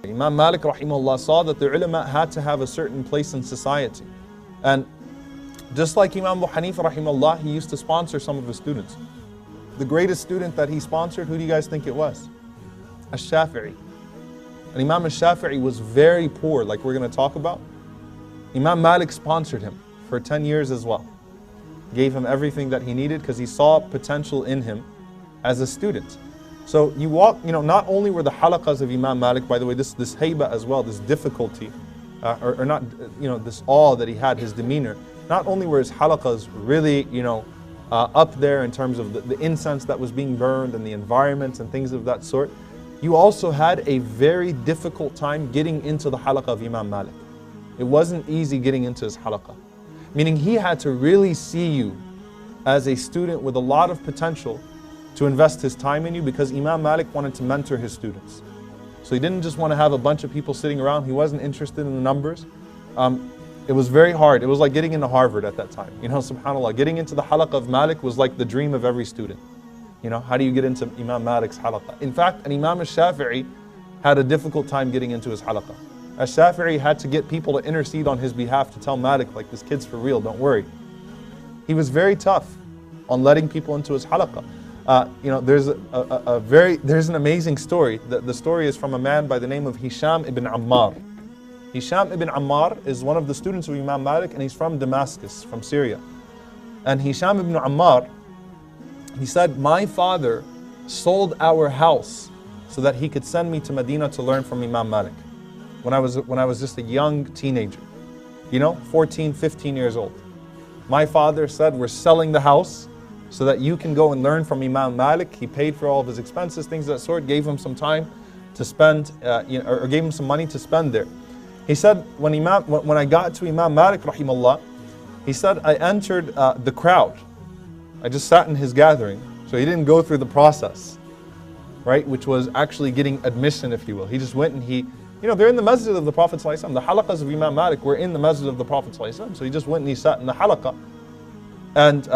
Imam Malik rahimahullah saw that the ulama had to have a certain place in society. And just like Imam Abu Hanifa rahimahullah, he used to sponsor some of his students. The greatest student that he sponsored, who do you guys think it was? Ash-Shafi'i. And Imam Ash-Shafi'i was very poor, like we're going to talk about. Imam Malik sponsored him for 10 years as well. Gave him everything that he needed because he saw potential in him as a student. So you walk, not only were the halaqas of Imam Malik, by the way, this Haybah as well, this difficulty, or not, this awe that he had, his demeanor, not only were his halaqas really, up there in terms of the incense that was being burned and the environments and things of that sort, you also had a very difficult time getting into the halaqah of Imam Malik. It wasn't easy getting into his halaqah. Meaning he had to really see you as a student with a lot of potential to invest his time in you, because Imam Malik wanted to mentor his students. So he didn't just want to have a bunch of people sitting around. He wasn't interested in the numbers. It was very hard. It was like getting into Harvard at that time. SubhanAllah, getting into the halaqah of Malik was like the dream of every student. How do you get into Imam Malik's halaqah? In fact, an Imam al-Shafi'i had a difficult time getting into his halaqah. Al-Shafi'i had to get people to intercede on his behalf to tell Malik, like, this kid's for real, don't worry. He was very tough on letting people into his halaqah. There's an amazing story. The story is from a man by the name of Hisham ibn Ammar. Hisham ibn Ammar is one of the students of Imam Malik, and he's from Damascus, from Syria. And Hisham ibn Ammar, he said, my father sold our house so that he could send me to Medina to learn from Imam Malik when I was just a young teenager, 14, 15 years old. My father said, we're selling the house so that you can go and learn from Imam Malik. He paid for all of his expenses, things of that sort, gave him some time to spend, or gave him some money to spend there. He said, when I got to Imam Malik rahimahullah, he said, I entered the crowd. I just sat in his gathering. So he didn't go through the process, right? Which was actually getting admission, if you will. He just went and they're in the masjid of the Prophet ﷺ. The halaqas of Imam Malik were in the masjid of the Prophet ﷺ. So he just went and he sat in the halaqah. And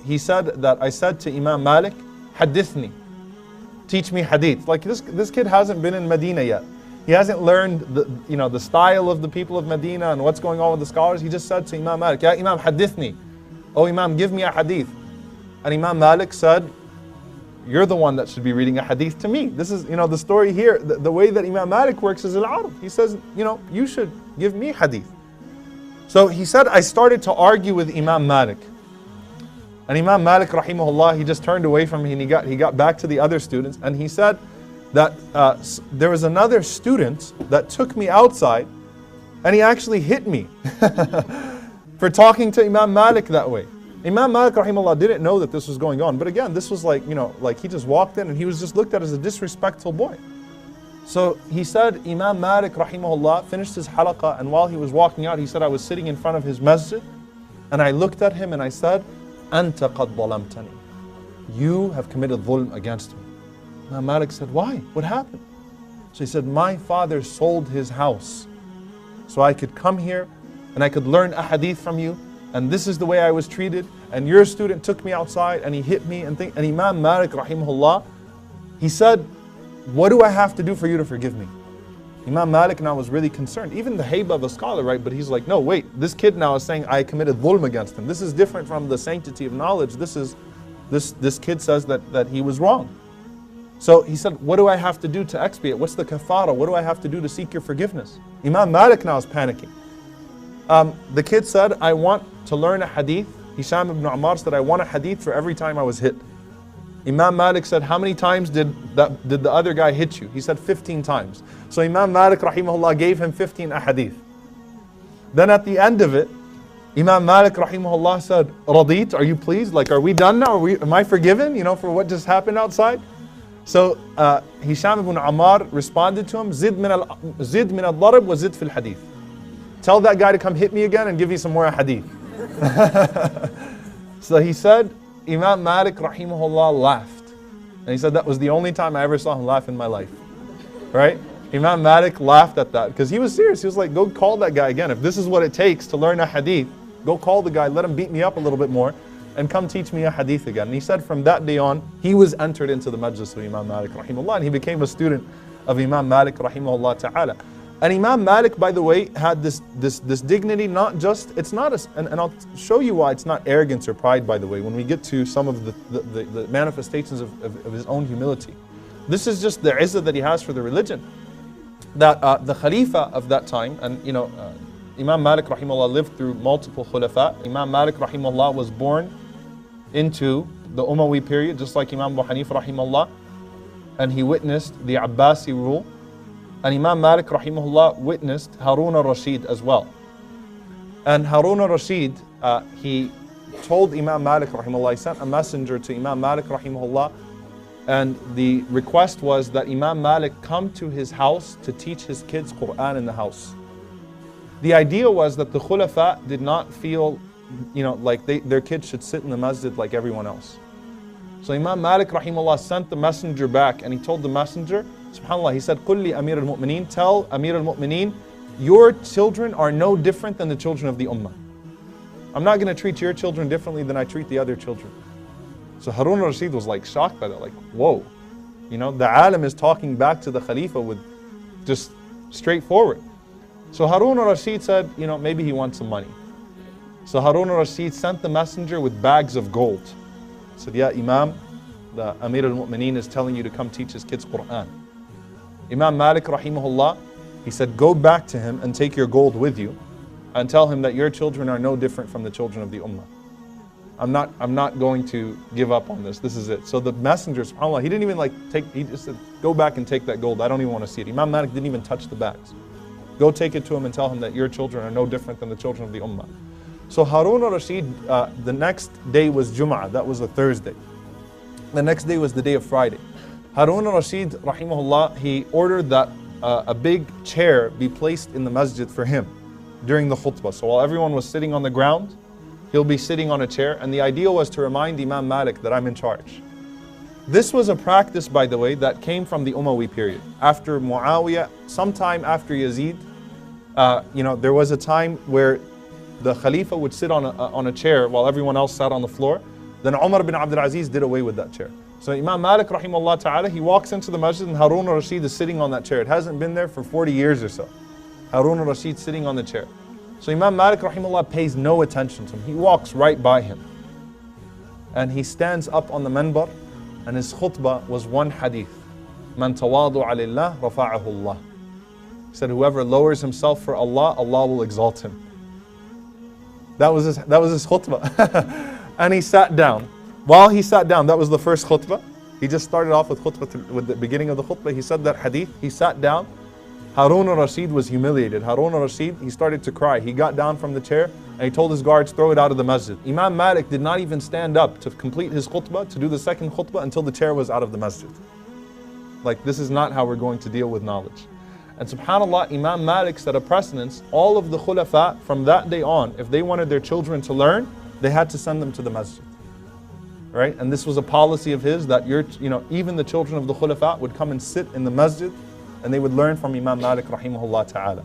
he said that I said to Imam Malik, Hadithni, teach me hadith. Like this kid hasn't been in Medina yet. He hasn't learned the style of the people of Medina and what's going on with the scholars. He just said to Imam Malik, Ya Imam, hadithni. Oh Imam, give me a hadith. And Imam Malik said, you're the one that should be reading a hadith to me. This is, the story here. The way that Imam Malik works is al-arab. He says, you should give me hadith. So he said, I started to argue with Imam Malik. And Imam Malik rahimahullah, he just turned away from me and he got back to the other students, and he said that there was another student that took me outside and he actually hit me for talking to Imam Malik that way. Imam Malik rahimahullah didn't know that this was going on, but again, this was like he just walked in and he was just looked at as a disrespectful boy. So he said, Imam Malik rahimahullah finished his halaqah, and while he was walking out, he said, I was sitting in front of his masjid and I looked at him and I said, Anta qad zalamtani. You have committed dhulm against me. Imam Malik said, why? What happened? So he said, my father sold his house so I could come here and I could learn a hadith from you, and this is the way I was treated, and your student took me outside and he hit me and Imam Malik rahimahullah, he said, what do I have to do for you to forgive me? Imam Malik now was really concerned. Even the Haybah of a scholar, right? But he's like, no, wait, this kid now is saying I committed dhulm against him. This is different from the sanctity of knowledge. This kid says that he was wrong. So he said, what do I have to do to expiate? What's the kafara? What do I have to do to seek your forgiveness? Imam Malik now is panicking. The kid said, I want to learn a hadith. Hisham ibn Ammar said, I want a hadith for every time I was hit. Imam Malik said, how many times did the other guy hit you? He said 15 times. So Imam Malik rahimahullah gave him 15 ahadith. Then at the end of it, Imam Malik rahimahullah said, Radit, are you pleased? Like, are we done now? Am I forgiven, for what just happened outside? So Hisham ibn Ammar responded to him, Zid min al-darab wa zid fil hadith. Tell that guy to come hit me again and give me some more hadith. So he said, Imam Malik rahimahullah laughed. And he said that was the only time I ever saw him laugh in my life. Right? Imam Malik laughed at that because he was serious. He was like, go call that guy again. If this is what it takes to learn a hadith, go call the guy, let him beat me up a little bit more and come teach me a hadith again. And he said from that day on, he was entered into the majlis of Imam Malik rahimahullah, and he became a student of Imam Malik rahimahullah ta'ala. And Imam Malik, by the way, had this dignity, not just, it's not, and I'll show you why it's not arrogance or pride, by the way, when we get to some of the manifestations of his own humility. This is just the izzah that he has for the religion. That the Khalifa of that time, and Imam Malik rahimahullah lived through multiple khulafa. Imam Malik rahimahullah was born into the Umayyad period, just like Imam Abu Hanifa rahimahullah, and he witnessed the Abbasi rule. And Imam Malik rahimahullah witnessed Harun al-Rashid as well. And Harun al-Rashid, he told Imam Malik rahimahullah, he sent a messenger to Imam Malik rahimahullah, and the request was that Imam Malik come to his house to teach his kids Quran in the house. The idea was that the khulafa did not feel, like their kids should sit in the masjid like everyone else. So Imam Malik rahimahullah sent the messenger back, and he told the messenger, subhanAllah, he said, "Qul li Amir al-Mu'mineen, tell Amir al-Mu'mineen, your children are no different than the children of the ummah. I'm not going to treat your children differently than I treat the other children." So Harun al-Rashid was like shocked by that, like, whoa. The alim is talking back to the Khalifa with just straightforward. So Harun al-Rashid said, maybe he wants some money. So Harun al-Rashid sent the messenger with bags of gold. He said, "Yeah, Imam, the Amir al-Mu'mineen is telling you to come teach his kids Quran." Imam Malik rahimahullah, he said, "Go back to him and take your gold with you and tell him that your children are no different from the children of the ummah. I'm not going to give up on this. This is it." So the messenger, subhanAllah, he didn't even he just said, "Go back and take that gold. I don't even want to see it." Imam Malik didn't even touch the bags. "Go take it to him and tell him that your children are no different than the children of the ummah." So Harun al-Rashid, the next day was Jum'ah, that was a Thursday. The next day was the day of Friday. Harun al-Rashid, rahimahullah, he ordered that a big chair be placed in the masjid for him during the khutbah. So while everyone was sitting on the ground, he'll be sitting on a chair, and the idea was to remind Imam Malik that I'm in charge. This was a practice, by the way, that came from the Umayyad period. After Muawiyah, sometime after Yazid, there was a time where the Khalifa would sit on a chair while everyone else sat on the floor. Then Umar bin Abdul Aziz did away with that chair. So Imam Malik rahimahullah ta'ala, he walks into the masjid and Harun al-Rashid is sitting on that chair. It hasn't been there for 40 years or so. Harun al-Rashid sitting on the chair. So Imam Malik rahimahullah pays no attention to him. He walks right by him. And he stands up on the minbar, and his khutbah was one hadith. "Man tawadu'a lillah rafa'ahu Allah." He said, whoever lowers himself for Allah, Allah will exalt him. That was his khutbah. And he sat down. While he sat down, that was the first khutbah. He just started off with khutbah, with the beginning of the khutbah. He said that hadith. He sat down. Harun al-Rashid was humiliated. Harun al-Rashid, he started to cry. He got down from the chair and he told his guards, throw it out of the masjid. Imam Malik did not even stand up to complete his khutbah, to do the second khutbah, until the chair was out of the masjid. Like, this is not how we're going to deal with knowledge. And subhanAllah, Imam Malik set a precedence. All of the khulafa from that day on, if they wanted their children to learn, they had to send them to the masjid. Right? And this was a policy of his, that even the children of the khulafa would come and sit in the masjid and they would learn from Imam Malik rahimahullah ta'ala.